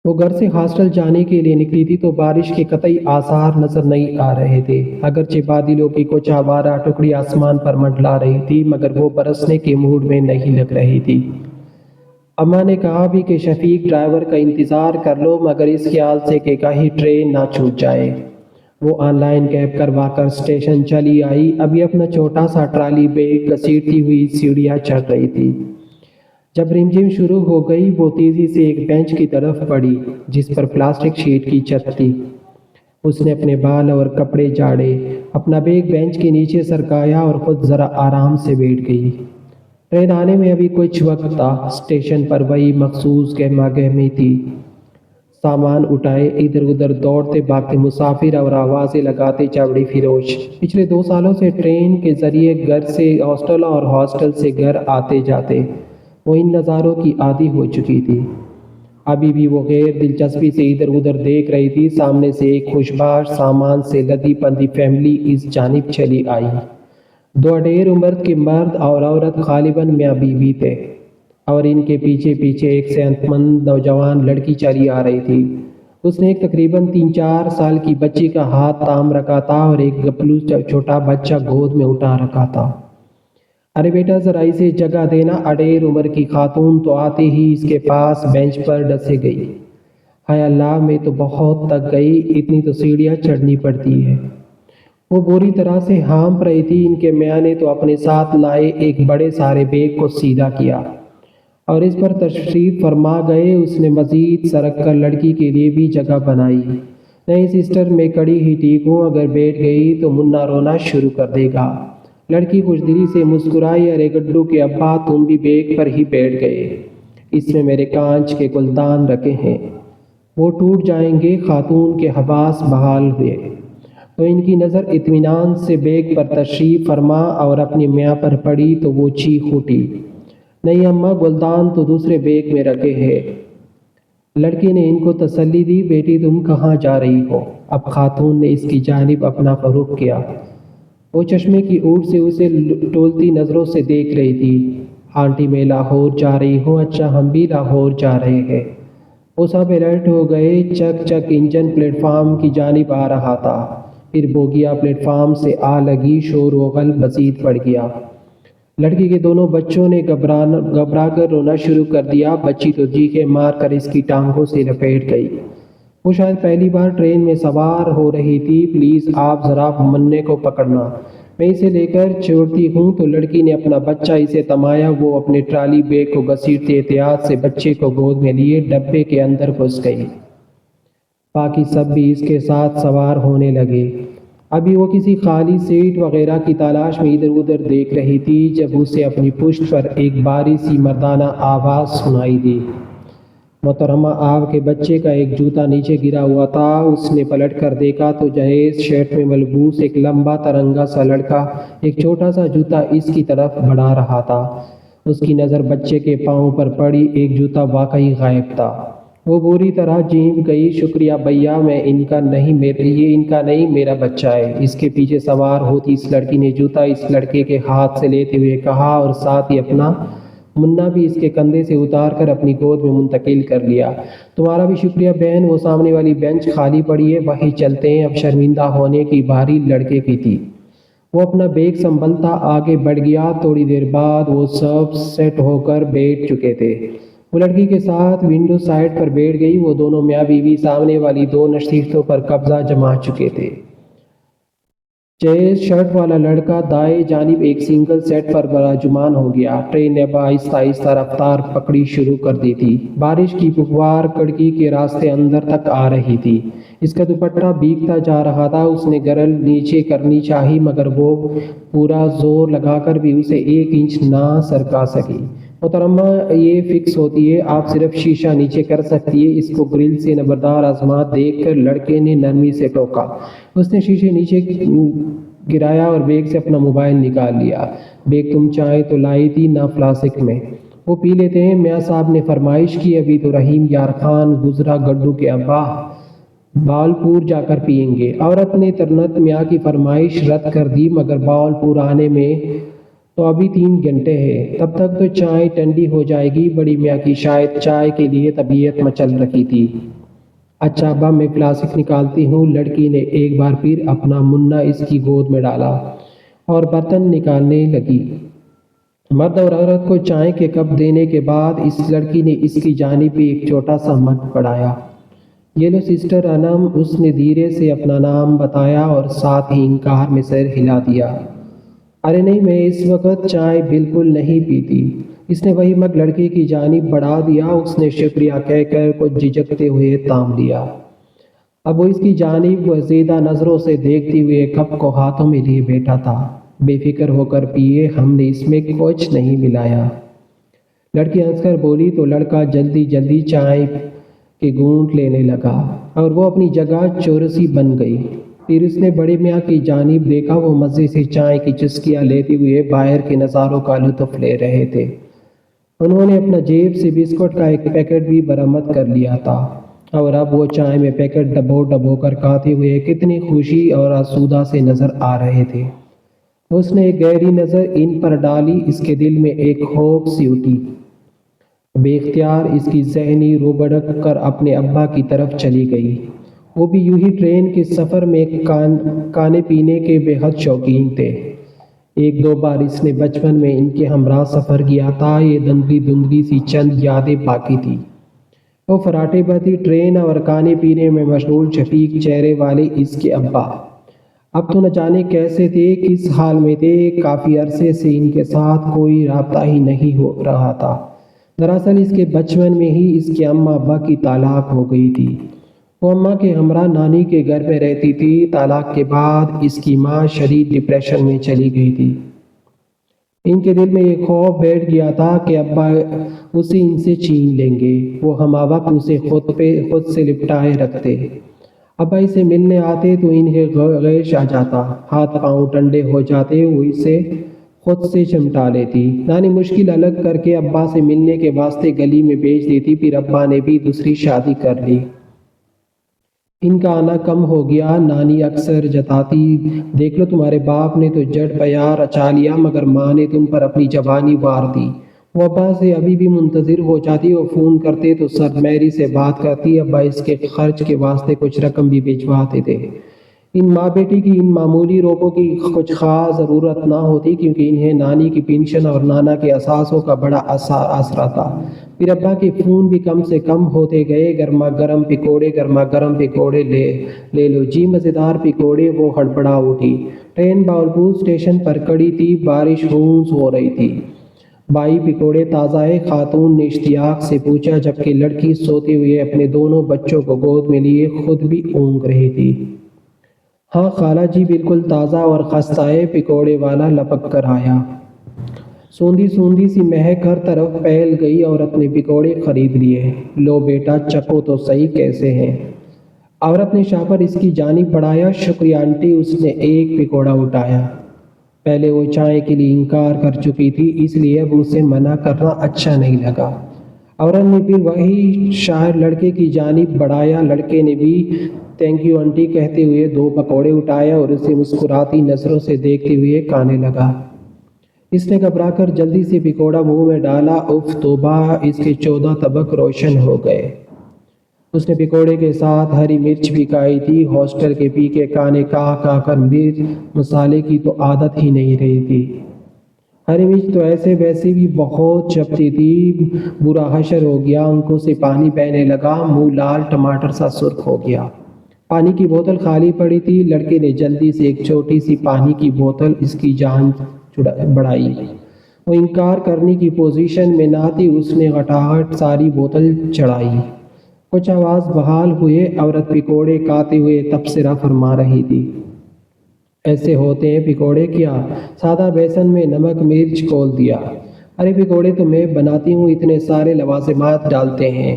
وہ گھر سے ہاسٹل جانے کے لیے نکلی تھی تو بارش کے قطعی آثار نظر نہیں آ رہے تھے۔ اگرچہ بادلوں کی کچھ آوارہ ٹکڑی آسمان پر منڈلا رہی تھی مگر وہ برسنے کے موڈ میں نہیں لگ رہی تھی۔ اماں نے کہا بھی کہ شفیق ڈرائیور کا انتظار کر لو مگر اس خیال سے کہ کہیں ٹرین نہ چھوٹ جائے۔ وہ آن لائن کیب کروا کر اسٹیشن چلی آئی۔ ابھی اپنا چھوٹا سا ٹرالی بیگ گھسیٹتی ہوئی سیڑھیاں چڑھ رہی تھی۔ جب رمجھم شروع ہو گئی وہ تیزی سے ایک بینچ کی طرف بڑھی جس پر پلاسٹک شیٹ کی چھت تھی۔ اس نے اپنے بال اور کپڑے جھاڑے، اپنا بیگ بینچ کے نیچے سرکایا اور خود ذرا آرام سے بیٹھ گئی۔ ٹرین آنے میں ابھی کچھ وقت تھا۔ اسٹیشن پر وہی مخصوص گہما گہمی تھی۔ سامان اٹھائے ادھر ادھر دوڑتے بھاگتے مسافر اور آوازیں لگاتے چاوڑی فروش۔ پچھلے 2 سالوں سے ٹرین کے ذریعے گھر سے ہاسٹل اور ہاسٹل سے گھر آتے جاتے وہ ان نظاروں کی عادی ہو چکی تھی۔ ابھی بھی وہ غیر دلچسپی سے ادھر ادھر دیکھ رہی تھی۔ سامنے سے ایک خوشباش سامان سے لدی پندی فیملی اس جانب چلی آئی۔ 2 اڈیر عمر کے مرد اور عورت غالباً میاں بیوی تھے اور ان کے پیچھے پیچھے ایک صحت مند نوجوان لڑکی چلی آ رہی تھی۔ اس نے ایک تقریباً 3-4 سال کی بچی کا ہاتھ تھام رکھا تھا اور ایک گپلو چھوٹا بچہ گود میں اٹھا رکھا تھا۔ ارے بیٹا ذرا اسے جگہ دینا، اڈیر عمر کی خاتون تو آتے ہی اس کے پاس بینچ پر ڈسے گئی۔ ہائے اللہ، میں تو بہت تک گئی، اتنی تو سیڑھیاں چڑھنی پڑتی ہے۔ وہ بری طرح سے ہانپ رہی تھی۔ ان کے میاں نے تو اپنے ساتھ لائے ایک بڑے سارے بیگ کو سیدھا کیا اور اس پر تشریف فرما گئے۔ اس نے مزید سرک کر لڑکی کے لیے بھی جگہ بنائی۔ نہیں سسٹر، میں کڑی ہی ٹھیک ہوں، اگر بیٹھ گئی تو منا رونا شروع کر دے گا۔ لڑکی خوش دلی سے مسکرائی۔ ارے گڈو کے ابا، تم بھی بیگ پر ہی بیٹھ گئے، اس میں میرے کانچ کے گلدان رکھے ہیں، وہ ٹوٹ جائیں گے۔ خاتون کے حواس بحال ہوئے تو ان کی نظر اطمینان سے بیگ پر تشریف فرما اور اپنی میاں پر پڑی تو وہ چیخ اٹھی، نہیں اماں، گلدان تو دوسرے بیگ میں رکھے ہیں۔ لڑکی نے ان کو تسلی دی، بیٹی تم کہاں جا رہی ہو؟ اب خاتون نے اس کی جانب اپنا رخ کیا۔ وہ چشمے کی اوٹ سے اسے ٹولتی نظروں سے دیکھ رہی تھی۔ آنٹی میں لاہور جا رہی ہوں، اچھا ہم بھی لاہور جا رہے ہیں۔ وہ سب الرٹ ہو گئے۔ چک چک انجن پلیٹ فارم کی جانب آ رہا تھا۔ پھر بوگیاں پلیٹ فارم سے آ لگی، شور و غل مزید بڑھ گیا۔ لڑکی کے دونوں بچوں نے گھبرا کر رونا شروع کر دیا۔ بچی تو چیخیں مار کر اس کی ٹانگوں سے لپیٹ گئی۔ وہ شاید پہلی بار ٹرین میں سوار ہو رہی تھی۔ پلیز آپ ذرا منّے کو پکڑنا، میں اسے لے کر چھوڑتی ہوں۔ تو لڑکی نے اپنا بچہ اسے تھمایا۔ وہ اپنے ٹرالی بیگ کو گھسیٹتے احتیاط سے بچے کو گود میں لیے ڈبے کے اندر گھس گئی۔ باقی سب بھی اس کے ساتھ سوار ہونے لگے۔ ابھی وہ کسی خالی سیٹ وغیرہ کی تلاش میں ادھر ادھر دیکھ رہی تھی جب اسے اپنی پشت پر ایک باری سی مردانہ آواز سنائی دی، محترمہ آپ کے بچے کا ایک جوتا نیچے گرا ہوا تھا۔ اس نے پلٹ کر دیکھا تو جہیز شرٹ میں ملبوس ایک لمبا ترنگا سا لڑکا ایک چھوٹا سا جوتا اس کی طرف بڑھا رہا تھا۔ اس کی نظر بچے کے پاؤں پر پڑی۔ ایک جوتا واقعی غائب تھا۔ وہ بری طرح چینپ گئی۔ شکریہ بھیا، یہ ان کا نہیں، میرا بچہ ہے۔ اس کے پیچھے سوار ہوتی اس لڑکی نے جوتا اس لڑکے کے ہاتھ سے لیتے ہوئے کہا اور ساتھ ہی اپنا منا بھی اس کے کندھے سے اتار کر اپنی گود میں منتقل کر لیا۔ تمہارا بھی شکریہ بہن، وہ سامنے والی بینچ خالی پڑی ہے، وہیں چلتے ہیں۔ اب شرمندہ ہونے کی باری لڑکے کی تھی۔ وہ اپنا بیگ سنبھلتا آگے بڑھ گیا۔ تھوڑی دیر بعد وہ سب سیٹ ہو کر بیٹھ چکے تھے۔ وہ لڑکی کے ساتھ ونڈو سائڈ پر بیٹھ گئی۔ وہ دونوں میاں بیوی سامنے والی 2 نشستوں پر قبضہ جما چکے تھے۔ جیز شرٹ والا لڑکا دائیں جانب ایک سنگل سیٹ پر براجمان ہو گیا۔ ٹرین نے اب آہستہ آہستہ رفتار پکڑی شروع کر دی تھی۔ بارش کی پھوار کھڑکی کے راستے اندر تک آ رہی تھی۔ اس کا دوپٹہ بھیگتا جا رہا تھا۔ اس نے گرل نیچے کرنی چاہی مگر وہ پورا زور لگا کر بھی اسے 1 انچ نہ سرکا سکی۔ محترمہ یہ فکس ہوتی ہے، آپ صرف شیشہ نیچے کر سکتی ہے۔ اس کو گرل سے نمبردار آزمات دیکھ کر لڑکے نے نرمی سے ٹوکا۔ اس نے شیشے نیچے گرایا اور بیگ سے اپنا موبائل نکال لیا۔ بیگ تم چاہیں تو لائی تھی نا فلاسک میں، وہ پی لیتے ہیں، میاں صاحب نے فرمائش کی۔ ابھی تو رحیم یار خان گزرا، گڈو کے ابا باولپور جا کر پئیں گے۔ عورت نے ترنت میاں کی فرمائش رد کر دی مگر باولپور آنے میں تو ابھی 3 گھنٹے ہیں، تب تک تو چائے ٹھنڈی ہو جائے گی۔ بڑی میاں کی شاید چائے کے لیے طبیعت مچل رہی تھی۔ اچھا ابا میں فلاسک نکالتی ہوں۔ لڑکی نے ایک بار پھر اپنا منا اس کی گود میں ڈالا اور برتن نکالنے لگی۔ مرد اور عورت کو چائے کے کپ دینے کے بعد اس لڑکی نے اس کی جانب بھی ایک چھوٹا سا مگ بڑھایا۔ یہ لو سسٹر انم، اس نے دھیرے سے اپنا نام بتایا اور ساتھ ہی انکار میں سر ہلا دیا۔ ارے نہیں، میں اس وقت چائے بالکل نہیں پیتی۔ اس نے وہی مگ لڑکے کی جانب بڑھا دیا۔ اس نے شکریہ کہہ کر کچھ جھجکتے ہوئے تھام لیا۔ اب وہ اس کی جانب وزیدہ نظروں سے دیکھتے ہوئے کپ کو ہاتھوں میں لیے بیٹھا تھا۔ بے فکر ہو کر پیے، ہم نے اس میں کچھ نہیں ملایا۔ لڑکی ہنس کر بولی تو لڑکا جلدی جلدی چائے کے گھونٹ لینے لگا اور وہ اپنی جگہ چورسی بن گئی۔ پھر اس نے بڑے میاں کی جانب دیکھا، وہ مزے سے چائے کی چسکیاں لیتے ہوئے باہر کے نظاروں کا لطف لے رہے تھے۔ انہوں نے اپنا جیب سے بسکٹ کا ایک پیکٹ بھی برآمد کر لیا تھا اور اب وہ چائے میں پیکٹ ڈبو ڈبو کر کھاتے ہوئے کتنی خوشی اور آسودہ سے نظر آ رہے تھے۔ اس نے ایک گہری نظر ان پر ڈالی، اس کے دل میں ایک خوف سی اٹھی۔ بے اختیار اس کی ذہنی رو بڑک کر اپنے ابا کی طرف چلی گئی۔ وہ بھی یوں ہی ٹرین کے سفر میں کھانے پینے کے بے حد شوقین تھے۔ ایک دو بار اس نے بچپن میں ان کے ہمراہ سفر کیا تھا۔ یہ دھندلی دھندلی سی چند یادیں باقی تھی۔ وہ فراٹے بھرتی ٹرین اور کھانے پینے میں مشغول شفیق چہرے والے اس کے ابا اب تو نہ جانے کیسے تھے، کس حال میں تھے۔ کافی عرصے سے ان کے ساتھ کوئی رابطہ ہی نہیں ہو رہا تھا۔ دراصل اس کے بچپن میں ہی اس کے اماں ابا کی طلاق ہو گئی تھی۔ وہ اماں کے ہمراہ نانی کے گھر میں رہتی تھی۔ طلاق کے بعد اس کی ماں شدید ڈپریشن میں چلی گئی تھی۔ ان کے دل میں یہ خوف بیٹھ گیا تھا کہ ابا اسے ان سے چھین لیں گے۔ وہ ہمہ وقت اسے خود سے لپٹائے رکھتے۔ ابا اسے ملنے آتے تو انہیں غیش آ جاتا، ہاتھ پاؤں ٹھنڈے ہو جاتے، وہ اسے خود سے چمٹا لیتی۔ نانی مشکل الگ کر کے ابا سے ملنے کے واسطے گلی میں بھیج دیتی۔ پھر ابا نے بھی دوسری شادی کر لی۔ ان کا آنا کم ہو گیا۔ نانی اکثر جتاتی، دیکھ لو تمہارے باپ نے تو جڑ پیار رچا لیا، مگر ماں نے تم پر اپنی جوانی وار دی۔ وہ ابا سے ابھی بھی منتظر ہو جاتی۔ وہ فون کرتے تو سر میری سے بات کرتی۔ ابا اس کے خرچ کے واسطے کچھ رقم بھی بھجواتے تھے۔ ان ماں بیٹی کی ان معمولی روپوں کی کچھ خاص ضرورت نہ ہوتی، کیونکہ انہیں نانی کی پینشن اور نانا کے اثاثوں کا بڑا آسرا تھا۔ پھر ابا کے فون بھی کم سے کم ہوتے گئے۔ گرما گرم پکوڑے لے لو جی، مزیدار پکوڑے۔ وہ ہڑبڑا اٹھی۔ ٹرین باولپور اسٹیشن پر کھڑی تھی۔ بارش ہونس ہو رہی تھی۔ بھائی پکوڑے تازہ ہے؟ خاتون نے اشتیاق سے پوچھا، جبکہ لڑکی سوتے ہوئے اپنے دونوں بچوں کو گود میں لیے خود بھی اونگ رہی تھی۔ ہاں خالہ جی، بالکل تازہ اور خستہ ہے، پکوڑے والا لپک کر آیا۔ سوندھی سوندھی سی مہک ہر طرف پھیل گئی۔ عورت نے پکوڑے خرید لیے۔ لو بیٹا چکھو تو صحیح کیسے ہیں۔ عورت نے شاپر اس کی جانب بڑھایا۔ شکریہ آنٹی۔ اس نے ایک پکوڑا اٹھایا۔ پہلے وہ چائے کے لیے انکار کر چکی تھی، اس لیے اب اسے منع کرنا اچھا نہیں لگا۔ عورت نے پھر وہی شاعر لڑکے کی جانب بڑھایا۔ لڑکے نے بھی تھینک یو آنٹی کہتے ہوئے 2 پکوڑے اٹھائے اور اسے مسکراتی نظروں سے دیکھتے ہوئے کھانے لگا۔ اس نے گھبرا کر جلدی سے پکوڑا منہ میں ڈالا۔ اف توبہ، اس کے 14 طبق روشن ہو گئے۔ اس نے پکوڑے کے ساتھ ہری مرچ بھی کھائی تھی۔ ہاسٹل کے پھیکے کھانے کھا کر مرچ مسالے کی تو عادت ہی نہیں رہی تھی۔ ہری مرچ تو ایسے ویسے بھی بہت چبھتی تھی۔ برا حشر ہو گیا، آنکھوں سے پانی بہنے لگا، منہ لال ٹماٹر سا سرخ ہو گیا۔ پانی کی بوتل خالی پڑی تھی۔ لڑکے نے جلدی سے ایک چھوٹی سی پانی کی بوتل اس کی جانب بڑھائی۔ وہ انکار کرنے کی پوزیشن میں نہ تھی۔ اس نے گھٹاگھٹ ساری بوتل چڑھائی۔ کچھ آواز بحال ہوئے۔ عورت پکوڑے کھاتے ہوئے تبصرہ فرما رہی تھی۔ ایسے ہوتے ہیں پکوڑے کیا؟ سادہ بیسن میں نمک مرچ کھول دیا۔ ارے پکوڑے تو میں بناتی ہوں، اتنے سارے لوازمات ڈالتے ہیں۔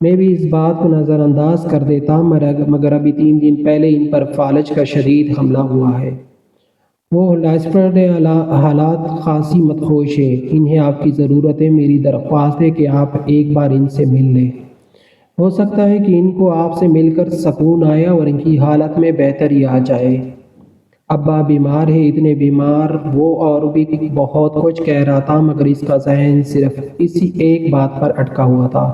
میں بھی اس بات کو نظر انداز کر دیتا مگر ابھی 3 دن پہلے ان پر فالج کا شدید حملہ ہوا ہے۔ وہ لاسپرڈ حالات خاصی مدہوش ہیں، انہیں آپ کی ضرورت ہے۔ میری درخواست ہے کہ آپ ایک بار ان سے مل لیں۔ ہو سکتا ہے کہ ان کو آپ سے مل کر سکون آیا اور ان کی حالت میں بہتری آ جائے۔ ابا بیمار ہے، اتنے بیمار، وہ اور بھی بہت کچھ کہہ رہا تھا مگر اس کا ذہن صرف اسی ایک بات پر اٹکا ہوا تھا۔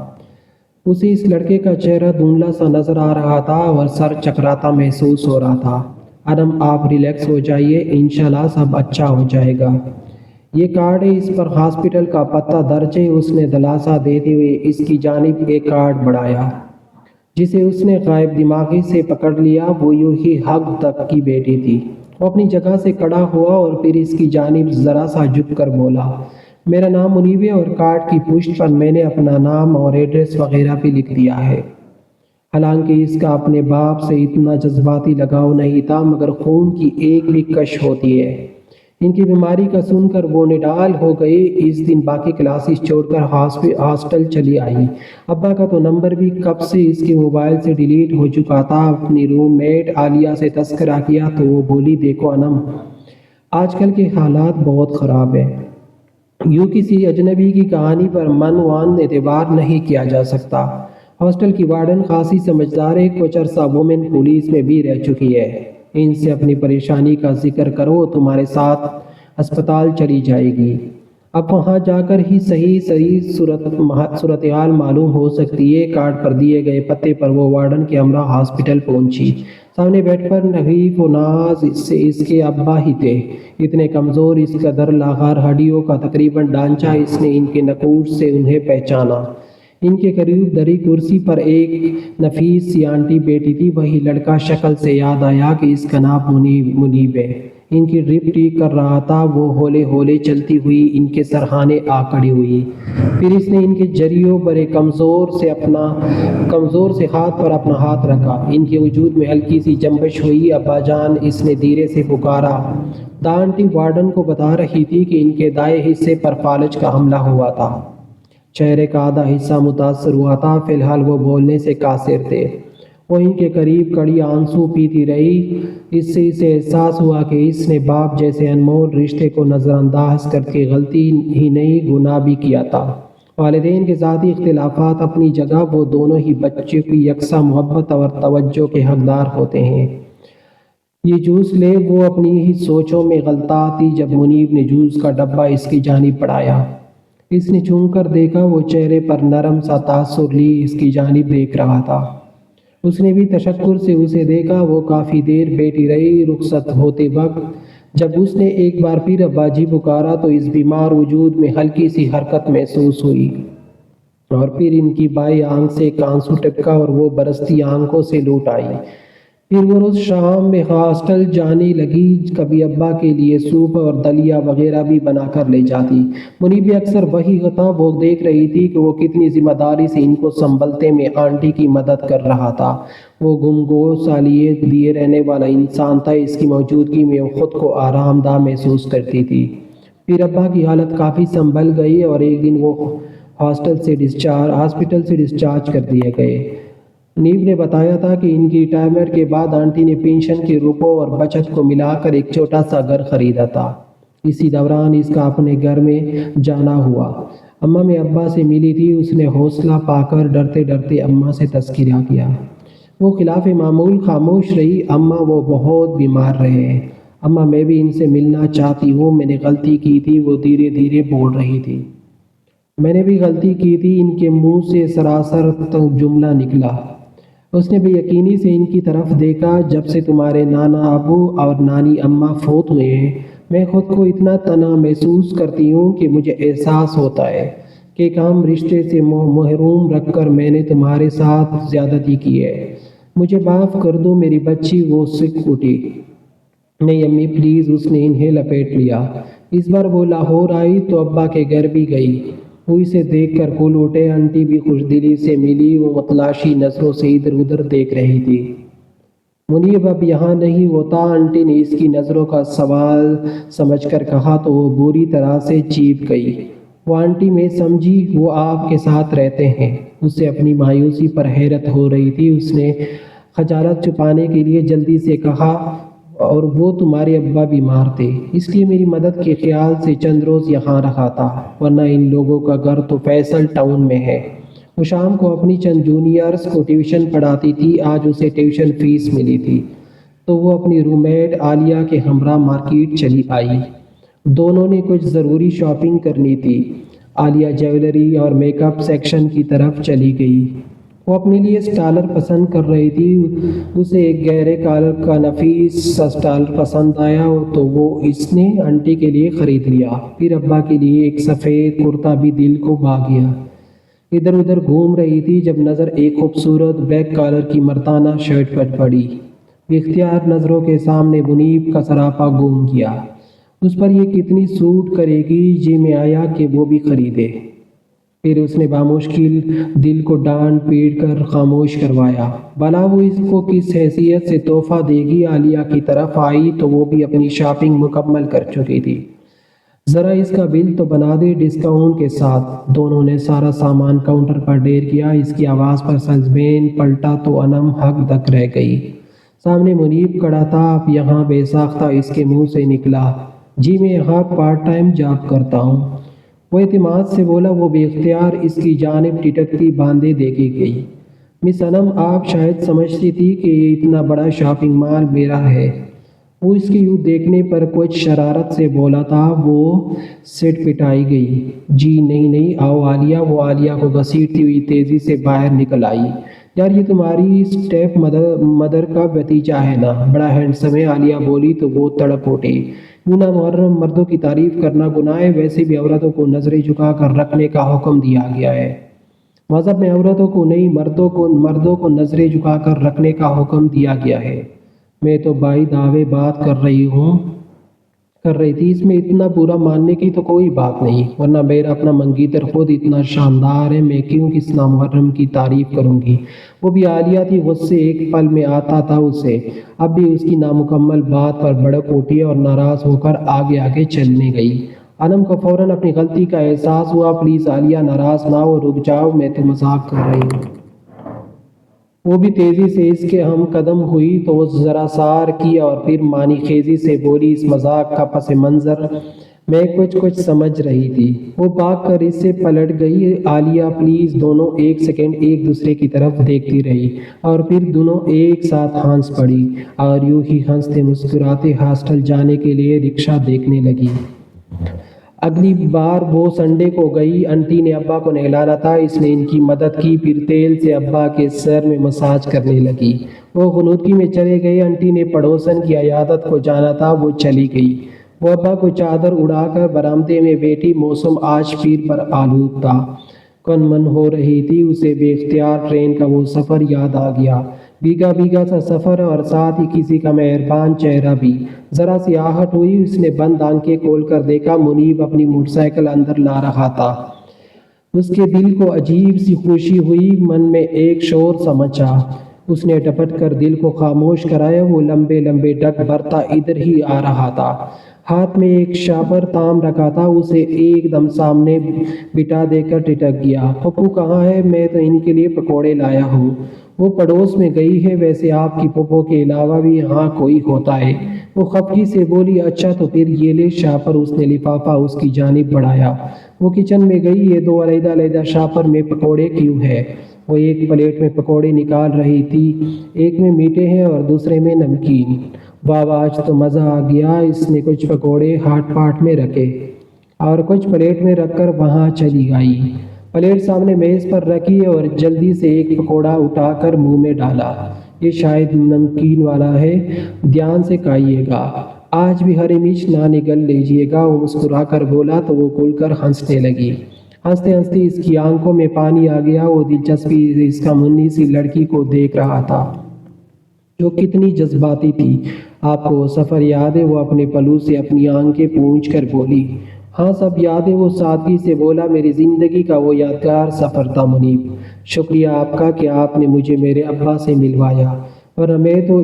اسے اس لڑکے کا چہرہ دھندلا سا نظر آ رہا تھا اور سر چکراتا محسوس ہو رہا تھا۔ انم، آپ ریلیکس ہو جائیے، انشاءاللہ سب اچھا ہو جائے گا۔ یہ کارڈ ہے، اس پر ہاسپٹل کا پتہ درج ہے۔ اس نے دلاسا دیتے ہوئے اس کی جانب ایک کارڈ بڑھایا جسے اس نے غائب دماغی سے پکڑ لیا۔ وہ یوں ہی حق تک کی بیٹی تھی۔ وہ اپنی جگہ سے کھڑا ہوا اور پھر اس کی جانب ذرا سا جھک کر بولا، میرا نام منیب ہے اور کارڈ کی پشت پر میں نے اپنا نام اور ایڈریس وغیرہ بھی لکھ دیا ہے۔ حالانکہ اس کا اپنے باپ سے اتنا جذباتی لگاؤ نہیں تھا مگر خون کی ایک بھی کش ہوتی ہے۔ ان کی بیماری کا سن کر وہ نڈال ہو گئی۔ اس دن باقی کلاسز چھوڑ کر ہاسٹل چلی آئی۔ ابا کا تو نمبر بھی کب سے اس کے موبائل سے ڈیلیٹ ہو چکا تھا۔ اپنی روم میٹ عالیہ سے تذکرہ کیا تو وہ بولی، دیکھو انم، آج کل کے حالات بہت خراب ہیں۔ یوں کسی اجنبی کی کہانی پر من وان اعتبار نہیں کیا جا سکتا۔ ہاسٹل کی وارڈن خاصی سمجھدار ہے، کچھ عرصہ وومن پولیس میں بھی رہ چکی ہے۔ ان سے اپنی پریشانی کا ذکر کرو، تمہارے ساتھ اسپتال چلی جائے گی۔ اب وہاں جا کر ہی صحیح صورتحال معلوم ہو سکتی ہے۔ کارڈ پر دیے گئے پتے پر وہ وارڈن کے ہمراہ ہاسپٹل پہنچی۔ سامنے بیٹھ پر نحیف و ناز سے اس کے ابا ہی تھے، اتنے کمزور، اس قدر لاغر، ہڈیوں کا تقریباً ڈھانچہ۔ اس نے ان کے نقوش سے انہیں پہچانا۔ ان کے قریب دری کرسی پر ایک نفیس سی آنٹی بیٹی تھی۔ وہی لڑکا، شکل سے یاد آیا کہ اس کا نام منیب ہے، ان کی ڈرپ ٹھیک کر رہا تھا۔ وہ ہولے ہولے چلتی ہوئی ان کے سرہانے آ کھڑی ہوئی۔ پھر اس نے ان کے جریوں بڑے کمزور سے ہاتھ پر اپنا ہاتھ رکھا۔ ان کے وجود میں ہلکی سی جنبش ہوئی۔ ابا جان، اس نے دھیرے سے پکارا۔ دا آنٹی وارڈن کو بتا رہی تھی کہ ان کے دائیں حصے پر فالج کا حملہ ہوا تھا۔ چہرے کا آدھا حصہ متاثر ہوا تھا، فی الحال وہ بولنے سے قاصر تھے۔ وہ ان کے قریب کھڑی آنسو پیتی رہی۔ اس سے اسے احساس ہوا کہ اس نے باپ جیسے انمول رشتے کو نظر انداز کر کے غلطی ہی نہیں گناہ بھی کیا تھا۔ والدین کے ذاتی اختلافات اپنی جگہ، وہ دونوں ہی بچوں کی یکساں محبت اور توجہ کے حقدار ہوتے ہیں۔ یہ جوس لے، وہ اپنی ہی سوچوں میں غلطا تھی جب منیب نے جوس کا ڈبہ اس کی جانب بڑھایا۔ اس نے چون کر دیکھا، وہ چہرے پر نرم سا تاثر لی اس کی جانب دیکھ رہا تھا۔ اس نے بھی تشکر سے اسے دیکھا۔ وہ کافی دیر بیٹھی رہی۔ رخصت ہوتے وقت جب اس نے ایک بار پھر ابا جی پکارا تو اس بیمار وجود میں ہلکی سی حرکت محسوس ہوئی اور پھر ان کی بائیں آنکھ سے ایک آنسو ٹپکا اور وہ برستی آنکھوں سے لوٹ آئی۔ پھر وہ روز شام میں ہاسٹل جانے لگی، کبھی ابا کے لیے سوپ اور دلیا وغیرہ بھی بنا کر لے جاتی۔ منیب بھی اکثر وہی ہوتا۔ وہ دیکھ رہی تھی کہ وہ کتنی ذمہ داری سے ان کو سنبھالنے میں آنٹی کی مدد کر رہا تھا۔ وہ گمگوش سالیے دیے رہنے والا انسان تھا، اس کی موجودگی میں وہ خود کو آرام دہ محسوس کرتی تھی۔ پھر ابا کی حالت کافی سنبھل گئی اور ایک دن وہ ہاسپٹل سے ڈسچارج کر دیے گئے۔ منیب نے بتایا تھا کہ ان کی ریٹائرمنٹ کے بعد آنٹی نے پینشن کے روپوں اور بچت کو ملا کر ایک چھوٹا سا گھر خریدا تھا۔ اسی دوران اس کا اپنے گھر میں جانا ہوا۔ اماں میں ابا سے ملی تھی۔ اس نے حوصلہ پا کر ڈرتے ڈرتے اماں سے تذکرہ کیا۔ وہ خلاف معمول خاموش رہی۔ اماں، وہ بہت بیمار رہے ہیں۔ اماں، میں بھی ان سے ملنا چاہتی ہوں، میں نے غلطی کی تھی، وہ دھیرے دھیرے بول رہی تھی۔ میں نے بھی غلطی کی تھی، ان کے منہ سے سراسر جملہ نکلا۔ اس نے بے یقینی سے ان کی طرف دیکھا۔ جب سے تمہارے نانا ابو اور نانی اماں فوت ہوئے ہیں، میں خود کو اتنا تنہا محسوس کرتی ہوں کہ مجھے احساس ہوتا ہے کہ ایک اہم رشتے سے محروم رکھ کر میں نے تمہارے ساتھ زیادتی کی ہے۔ مجھے معاف کر دو میری بچی۔ وہ سکھ اٹھی۔ نہیں امی پلیز، اس نے انہیں لپیٹ لیا۔ اس بار وہ لاہور آئی تو ابا کے گھر بھی گئی۔ وہ اسے دیکھ کر کھل اٹھے۔ آنٹی بھی خوش دلی سے ملی۔ وہ متلاشی نظروں سے ادھر ادھر دیکھ رہی تھی۔ منیب اب یہاں نہیں ہوتا، آنٹی نے اس کی نظروں کا سوال سمجھ کر کہا تو وہ بری طرح سے چیپ گئی۔ وہ آنٹی میں سمجھی وہ آپ کے ساتھ رہتے ہیں۔ اسے اپنی مایوسی پر حیرت ہو رہی تھی۔ اس نے خجالت چھپانے کے لیے جلدی سے کہا، اور وہ تمہارے ابا بیمار تھے، اس لیے میری مدد کے خیال سے چند روز یہاں رہا تھا، ورنہ ان لوگوں کا گھر تو فیصل ٹاؤن میں ہے۔ وہ شام کو اپنی چند جونیئرز کو ٹیوشن پڑھاتی تھی۔ آج اسے ٹیوشن فیس ملی تھی تو وہ اپنی روم میٹ عالیہ کے ہمراہ مارکیٹ چلی آئی۔ دونوں نے کچھ ضروری شاپنگ کرنی تھی۔ عالیہ جیولری اور میک اپ سیکشن کی طرف چلی گئی۔ وہ اپنے لیے اسٹالر پسند کر رہی تھی۔ اسے ایک گہرے کالر کا نفیس سا اسٹالر پسند آیا تو وہ اس نے آنٹی کے لیے خرید لیا۔ پھر ابا کے لیے ایک سفید کرتا بھی دل کو بھا گیا۔ ادھر ادھر گھوم رہی تھی جب نظر ایک خوبصورت بلیک کالر کی مردانہ شرٹ پر پڑی۔ بے اختیار نظروں کے سامنے منیب کا سراپا گم گیا۔ اس پر یہ کتنی سوٹ کرے گی؟ جی میں آیا کہ وہ بھی خریدے۔ پھر اس نے بامشکل دل کو ڈانٹ پیٹ کر خاموش کروایا۔ بھلا وہ اس کو کس حیثیت سے تحفہ دے گی؟ عالیہ کی طرف آئی تو وہ بھی اپنی شاپنگ مکمل کر چکی تھی۔ ذرا اس کا بل تو بنا دے ڈسکاؤنٹ کے ساتھ۔ دونوں نے سارا سامان کاؤنٹر پر ڈھیر کیا۔ اس کی آواز پر سیلزمین پلٹا تو انم ہک دک رہ گئی۔ سامنے منیب کھڑا تھا۔ اب یہاں بے ساختہ اس کے منہ سے نکلا، جی میں یہاں پارٹ ٹائم جاب کرتا ہوں۔ وہ اعتماد سے بولا۔ وہ بے اختیار اس کی جانب ٹٹکتی باندھے دیکھے گئی۔ مس انم، آپ شاید سمجھتی تھی کہ یہ اتنا بڑا شاپنگ مال میرا ہے۔ وہ اس کے یوں دیکھنے پر کچھ شرارت سے بولا تھا۔ وہ سٹ پٹائی گئی۔ جی نہیں نہیں، آؤ عالیہ۔ وہ عالیہ کو گھسیٹتی ہوئی تیزی سے باہر نکل آئی۔ یار یہ تمہاری اسٹیپ مدر کا بھتیجا ہے نا؟ بڑا ہینڈسم ہے۔ عالیہ بولی تو وہ تڑپ اٹھے۔ یوں نہ محرم مردوں کی تعریف کرنا گناہ ہے، ویسے بھی عورتوں کو نظریں جھکا کر رکھنے کا حکم دیا گیا ہے۔ مذہب میں عورتوں کو نہیں، مردوں کو نظریں جھکا کر رکھنے کا حکم دیا گیا ہے۔ میں تو بائی دعوے بات کر رہی تھی، اس میں اتنا برا ماننے کی تو کوئی بات نہیں، ورنہ میرا اپنا منگیتر خود اتنا شاندار ہے، میں کیوں کس نامحرم کی تعریف کروں گی؟ وہ بھی عالیہ تھی، غصے ایک پل میں آتا تھا اسے۔ اب بھی اس کی نامکمل بات پر بھڑک اٹھی اور ناراض ہو کر آگے آگے چلنے گئی۔ انم کو فوراً اپنی غلطی کا احساس ہوا۔ پلیز عالیہ ناراض نہ ہو، رک جاؤ، میں تو مذاق کر رہی ہوں۔ وہ بھی تیزی سے اس کے ہم قدم ہوئی تو وہ ذرا سار کیا اور پھر معنی خیزی سے بولی، اس مذاق کا پس منظر میں کچھ سمجھ رہی تھی۔ وہ بھاگ کر اس سے پلٹ گئی۔ عالیہ پلیز۔ دونوں ایک سیکنڈ ایک دوسرے کی طرف دیکھتی رہی اور پھر دونوں ایک ساتھ ہنس پڑی اور یوں ہی ہنستے مسکراتے ہاسٹل جانے کے لیے رکشہ دیکھنے لگی۔ اگلی بار وہ سنڈے کو گئی، آنٹی نے ابا کو نہلانا تھا، اس نے ان کی مدد کی، پھر تیل سے ابا کے سر میں مساج کرنے لگی۔ وہ غنودگی میں چلے گئے۔ آنٹی نے پڑوسن کی عیادت کو جانا تھا، وہ چلی گئی۔ وہ ابا کو چادر اڑا کر برآمدے میں بیٹھی۔ موسم آج پیر پر آلود تھا، کن من ہو رہی تھی اسے۔ بے اختیار ٹرین کا وہ سفر یاد آ گیا، بھیگا بھیگا سا سفر اور ساتھ ہی کسی کا مہربان چہرہ بھی۔ ذرا سی آہٹ ہوئی، اس نے بند آنکھیں کھول کر دیکھا، منیب اپنی موٹر سائیکل اندر لا رہا تھا۔ اس کے دل کو عجیب سی خوشی ہوئی، من میں ایک شور سا مچا۔ اس نے ڈپٹ کر دل کو خاموش کرایا۔ وہ لمبے لمبے ڈگ بھرتا ادھر ہی آ رہا تھا، ہاتھ میں ایک شاپر تام رکھا تھا۔ اسے ایک دم سامنے بٹھا دے کر ٹھٹک گیا۔ پھپھو کہاں ہے؟ میں تو ان کے لیے پکوڑے لایا ہوں۔ وہ پڑوس میں گئی ہے، ویسے آپ کی پھپھو کے علاوہ بھی یہاں کوئی ہوتا ہے؟ وہ خفگی سے بولی۔ اچھا تو پھر یہ لے شاپر۔ اس نے لفافہ اس کی جانب بڑھایا۔ وہ کچن میں گئی۔ یہ دو علیحدہ علیحدہ شاپر میں پکوڑے کیوں ہے؟ وہ ایک پلیٹ میں پکوڑے نکال رہی تھی، ایک میں میٹھے ہیں اور دوسرے میں نمکین۔ واہ آج تو مزہ آ گیا۔ اس نے کچھ پکوڑے ہاٹ پاٹ میں رکھے اور کچھ پلیٹ میں رکھ کر وہاں چلی گئی۔ پلیٹ سامنے میز پر رکھی اور جلدی سے ایک پکوڑا اٹھا کر منہ میں ڈالا۔ یہ شاید نمکین والا ہے، دھیان سے کھائیے گا، آج بھی ہری مرچ نہ نگل لیجیے گا۔ وہ مسکرا کر بولا تو وہ کھل کر ہنسنے لگی۔ ہنستے ہنستے اس کی آنکھوں میں پانی آ گیا۔ وہ دلچسپی سے اس کا منی سی لڑکی کو دیکھ رہا تھا جو کتنی جذباتی تھی۔ آپ کو وہ سفر یاد ہے؟ وہ اپنے پلو سے اپنی آنکھیں پونچھ کر بولی۔ ہاں سب یاد ہے، وہ سادگی سے بولا۔ میری زندگی کا وہ یادگار سفر تھا منیب۔ شکریہ آپ کا کہ آپ نے مجھے میرے ابا سے ملوایا، ورنہ میں تو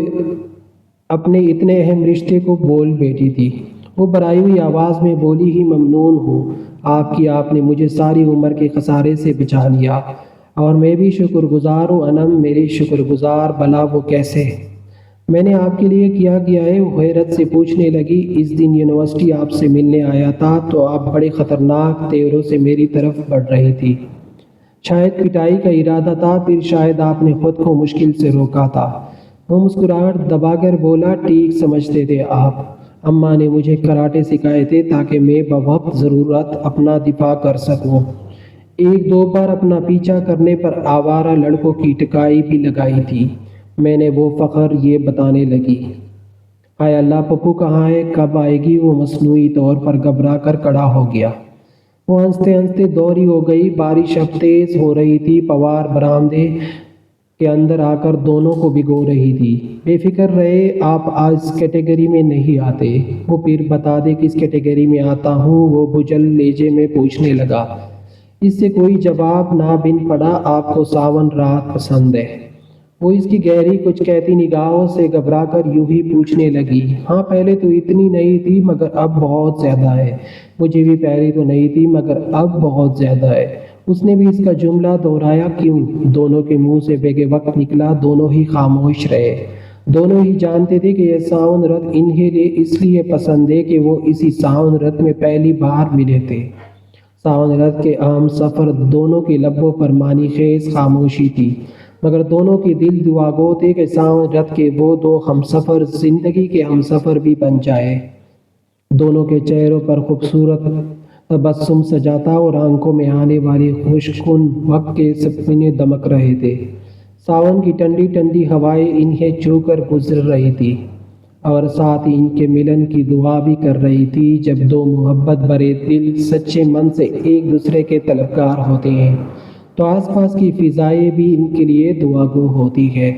اپنے اتنے اہم رشتے کو بھول بیٹھی تھی۔ وہ بڑھائی ہوئی آواز میں بولی ہی ممنون ہوں آپ نے مجھے ساری عمر کے خسارے سے بچا لیا اور میں بھی شکر گزار ہوں انم میری شکر گزار بھلا وہ کیسے؟ میں نے آپ کے لیے کیا ہے؟ وہ حیرت سے پوچھنے لگی۔ اس دن یونیورسٹی آپ سے ملنے آیا تھا تو آپ بڑے خطرناک تیوروں سے میری طرف بڑھ رہی تھی۔ شاید پٹائی کا ارادہ تھا، پھر شاید آپ نے خود کو مشکل سے روکا تھا۔ وہ مسکراہٹ دبا کر بولا، ٹھیک سمجھتے تھے آپ۔ اماں نے مجھے کراٹے سکھائے تھے تاکہ میں بوقت ضرورت اپنا دفاع کر سکوں۔ ایک دو بار اپنا پیچھا کرنے پر آوارہ لڑکوں کی ٹکائی بھی لگائی تھی۔ میں نے وہ فخر یہ بتانے لگی۔ ہائے اللہ، پپو کہاں ہے؟ کب آئے گی؟ وہ مصنوعی طور پر گھبرا کر کھڑا ہو گیا۔ وہ ہنستے ہنستے دوری ہو گئی۔ بارش اب تیز ہو رہی تھی۔ پوار برآمدے کے اندر آ کر دونوں کو بھگو رہی تھی۔ بے فکر رہے، آپ آج اس کیٹیگری میں نہیں آتے۔ وہ پھر بتا دے کس کیٹیگری میں آتا ہوں؟ وہ بجل لہجے میں پوچھنے لگا۔ اس سے کوئی جواب نہ بن پڑا۔ آپ کو ساون رات پسند ہے؟ وہ اس کی گہری کچھ کہتی نگاہوں سے گھبرا کر یوں ہی پوچھنے لگی۔ ہاں، پہلے تو اتنی نہیں تھی مگر اب بہت زیادہ ہے۔ مجھے بھی پہلے تو نہیں تھی مگر اب بہت زیادہ ہے۔ اس نے بھی اس کا جملہ دہرایا۔ کیوں؟ دونوں کے منہ سے بیگے وقت نکلا۔ دونوں ہی خاموش رہے۔ دونوں ہی جانتے تھے کہ یہ ساون رت انہیں اس لیے پسند ہے کہ وہ اسی ساون رت میں پہلی بار ملے تھے۔ ساون رت کے عام سفر دونوں کے لبوں پر معنی خیز خاموشی تھی، مگر دونوں کے دل دعا گو تھے کہ ساون رت کے وہ دو ہم سفر زندگی کے ہم سفر بھی بن جائے۔ دونوں کے چہروں پر خوبصورت تبسم سجاتا اور آنکھوں میں آنے والے خوشگوار وقت کے سپنے دمک رہے تھے۔ ساون کی ٹھنڈی ٹھنڈی ہوائیں انہیں چھو کر گزر رہی تھی اور ساتھ ہی ان کے ملن کی دعا بھی کر رہی تھی۔ جب دو محبت بھرے دل سچے من سے ایک دوسرے کے طلبگار ہوتے ہیں تو آس پاس کی فضائیں بھی ان کے لیے دعا گو ہوتی ہے۔